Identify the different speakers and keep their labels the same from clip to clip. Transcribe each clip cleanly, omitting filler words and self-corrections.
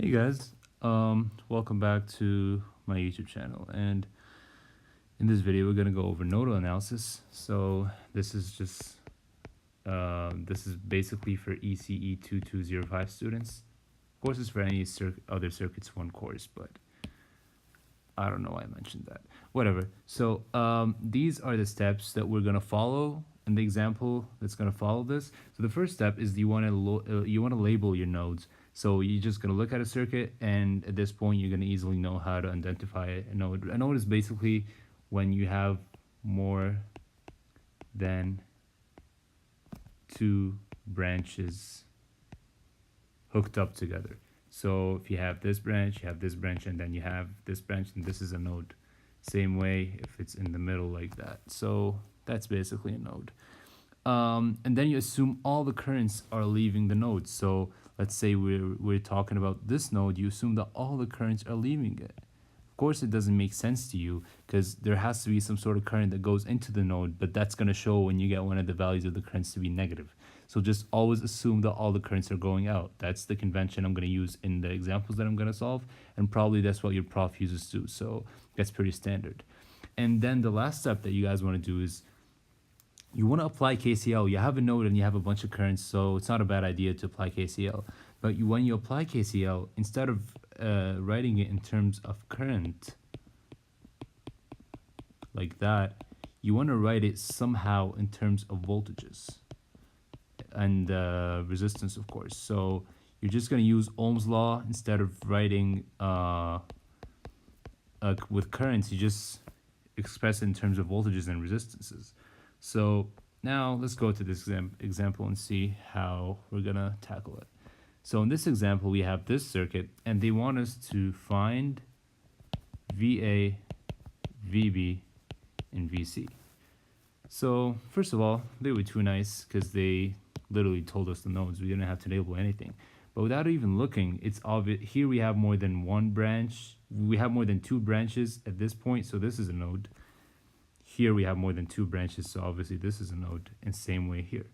Speaker 1: Hey guys, welcome back to my YouTube channel, and in this video we're gonna go over nodal analysis. So this is basically for ECE 2205 students. Of course, it's for any other circuits 1 course, but I don't know why I mentioned that. Whatever. So these are the steps that we're gonna follow in the example that's gonna follow this. So the first step is you want to label your nodes. So you're just gonna look at a circuit, and at this point you're gonna easily know how to identify a node. A node is basically when you have more than 2 branches hooked up together. So if you have this branch, you have this branch, and then you have this branch, and this is a node. Same way if it's in the middle like that. So that's basically a node. And then you assume all the currents are leaving the node. So let's say we're talking about this node, you assume that all the currents are leaving it. Of course, it doesn't make sense to you because there has to be some sort of current that goes into the node, but that's going to show when you get one of the values of the currents to be negative. So just always assume that all the currents are going out. That's the convention I'm going to use in the examples that I'm going to solve, and probably that's what your prof uses too. So that's pretty standard. And then the last step that you guys want to do is you want to apply KCL. You have a node and you have a bunch of currents, so it's not a bad idea to apply KCL. But when you apply KCL, instead of writing it in terms of current, like that, you want to write it somehow in terms of voltages and resistance, of course. So you're just going to use Ohm's law instead of writing with currents. You just express it in terms of voltages and resistances. So now let's go to this example and see how we're going to tackle it. So in this example, we have this circuit, and they want us to find VA, VB, and VC. So first of all, they were too nice because they literally told us the nodes. We didn't have to label anything. But without even looking, it's obvious. Here we have more than one branch. We have more than 2 branches at this point, so this is a node. Here we have more than 2 branches, so obviously this is a node, and same way here.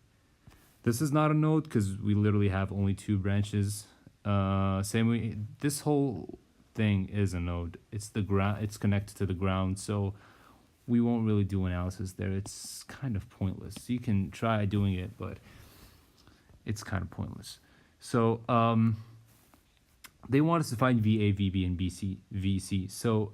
Speaker 1: This is not a node because we literally have only 2 branches. Same way, this whole thing is a node. It's the ground. It's connected to the ground, so we won't really do analysis there. It's kind of pointless. You can try doing it, but it's kind of pointless. So they want us to find VA, VB, and VC. So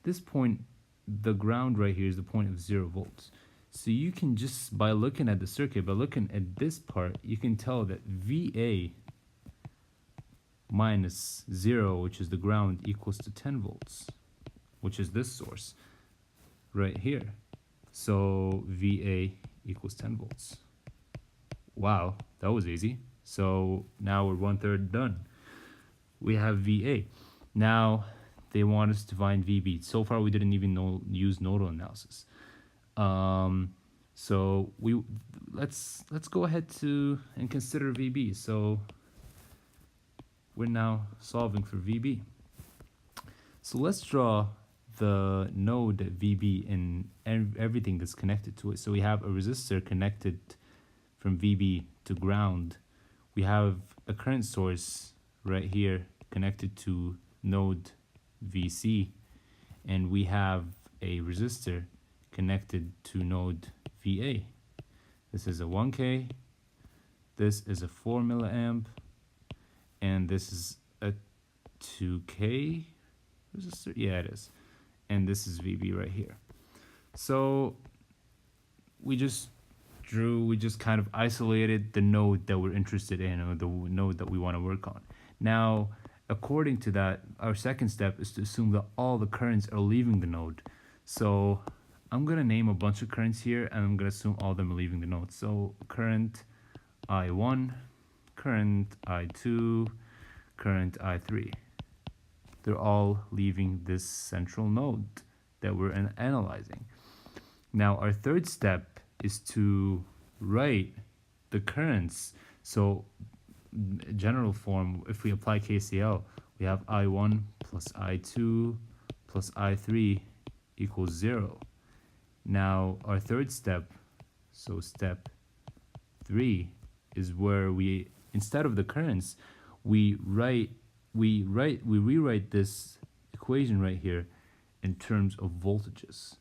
Speaker 1: this point, the ground right here is the point of 0 volts. So you can just, by looking at the circuit, by looking at this part, you can tell that VA minus 0, which is the ground, equals to 10 volts, which is this source right here. So VA equals 10 volts. Wow, that was easy. So now we're 1/3 done. We have VA. Now they want us to find VB. So far we didn't even use nodal analysis. So let's go ahead and consider VB. So we're now solving for VB. So let's draw the node VB and everything that's connected to it. So we have a resistor connected from VB to ground. We have a current source right here connected to node VC, and we have a resistor connected to node VA. This is a 1K, this is a 4 milliamp, and this is a 2K resistor. Yeah, it is. And this is VB right here. So we just kind of isolated the node that we're interested in, or the node that we want to work on. Now, according to that, our second step is to assume that all the currents are leaving the node. So I'm going to name a bunch of currents here, and I'm going to assume all of them are leaving the node. So current I1, current I2, current I3. They're all leaving this central node that we're analyzing. Now, our third step is to write the currents. So general form, if we apply KCL, we have I1 plus I2 plus I3 equals 0. Now our third step, so step 3, is where we, instead of the currents, we rewrite this equation right here in terms of voltages.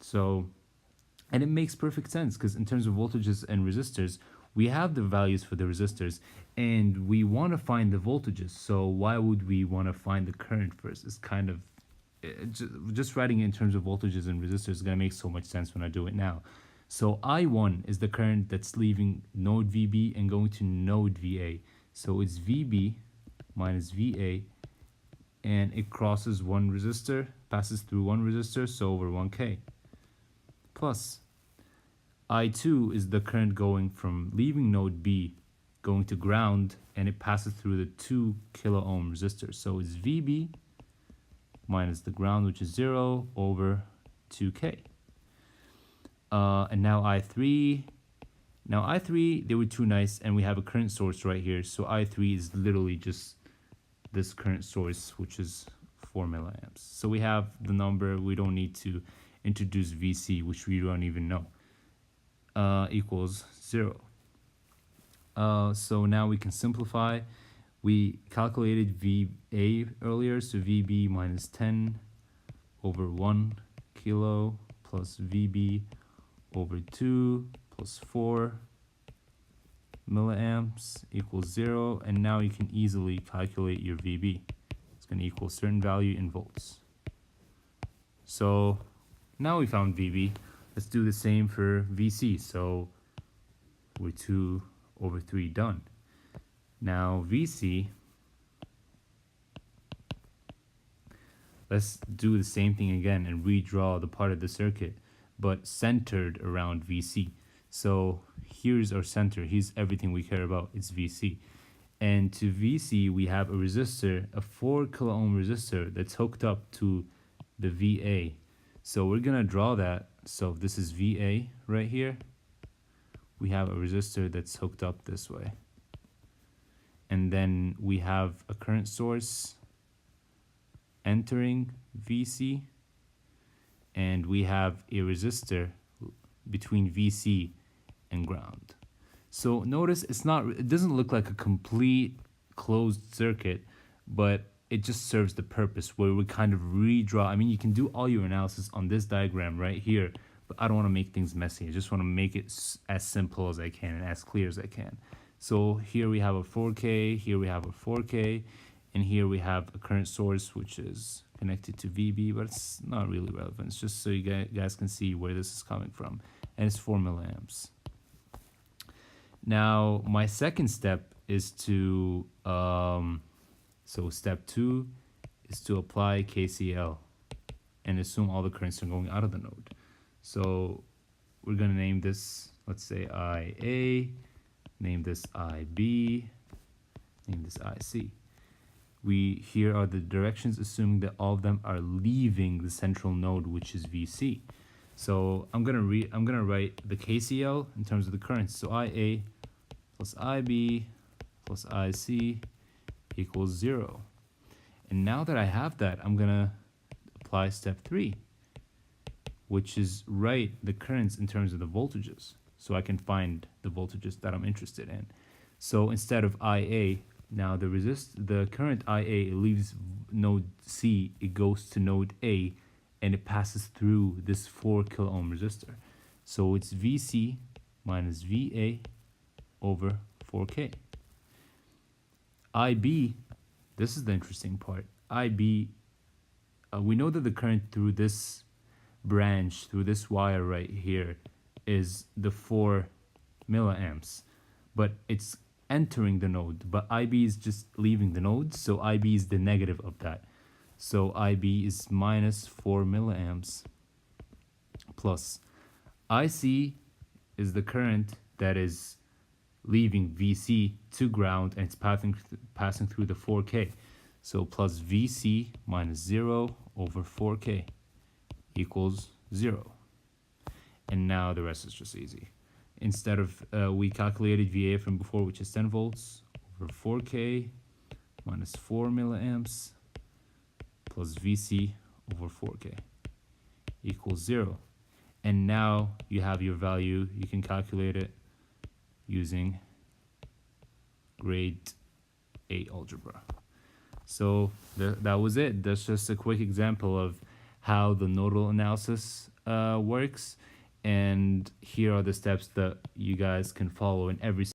Speaker 1: So, and it makes perfect sense because in terms of voltages and resistors, we have the values for the resistors and we want to find the voltages. So why would we want to find the current first? It's kind of just writing it in terms of voltages and resistors is going to make so much sense when I do it now. So I1 is the current that's leaving node VB and going to node VA. So it's VB minus VA, and it crosses one resistor, passes through one resistor, so over 1K. Plus, I2 is the current going from leaving node B, going to ground, and it passes through the 2 kilo ohm resistor. So it's VB minus the ground, which is 0, over 2K. And now I3. Now I3, they were too nice, and we have a current source right here. So I3 is literally just this current source, which is 4 milliamps. So we have the number. We don't need to introduce VC, which we don't even know, equals 0. So now we can simplify. We calculated VA earlier, so VB minus 10 over 1 kilo plus VB over 2 plus 4 milliamps equals 0. And now you can easily calculate your VB. It's going to equal a certain value in volts. So now we found VB. Let's do the same for VC. So we're 2 over 3 done. Now VC, let's do the same thing again and redraw the part of the circuit, but centered around VC. So here's our center. Here's everything we care about. It's VC. And to VC, we have a resistor, a 4 kilo ohm resistor that's hooked up to the VA. So we're going to draw that. So this is VA right here. We have a resistor that's hooked up this way. And then we have a current source entering VC. And we have a resistor between VC and ground. So notice it doesn't look like a complete closed circuit, but it just serves the purpose where we kind of redraw. I mean, you can do all your analysis on this diagram right here, but I don't want to make things messy. I just want to make it as simple as I can and as clear as I can. So here we have a 4K, here we have a 4K, and here we have a current source which is connected to VB, but it's not really relevant. It's just so you guys can see where this is coming from. And it's 4 milliamps. Now, my second step is to, so step 2 is to apply KCL and assume all the currents are going out of the node. So we're going to name this, let's say IA, name this IB, name this IC. Here are the directions, assuming that all of them are leaving the central node, which is VC. So I'm gonna write the KCL in terms of the currents. So IA plus IB plus IC equals 0. And now that I have that, I'm gonna apply step 3, which is write the currents in terms of the voltages, so I can find the voltages that I'm interested in. So instead of IA, now the current IA leaves node C, it goes to node A, and it passes through this 4 kilo ohm resistor. So it's VC minus VA over 4K. IB, this is the interesting part. IB, we know that the current through this branch, through this wire right here, is the 4 milliamps, but it's entering the node, but IB is just leaving the node, so IB is the negative of that. So IB is minus 4 milliamps plus IC is the current that is leaving VC to ground, and it's passing through the 4K. So plus VC minus 0 over 4K equals 0. And now the rest is just easy. Instead of, we calculated VA from before, which is 10 volts, over 4K minus 4 milliamps plus VC over 4K equals 0. And now you have your value. You can calculate it using grade 8 algebra. So that was it. That's just a quick example of how the nodal analysis works. And here are the steps that you guys can follow in every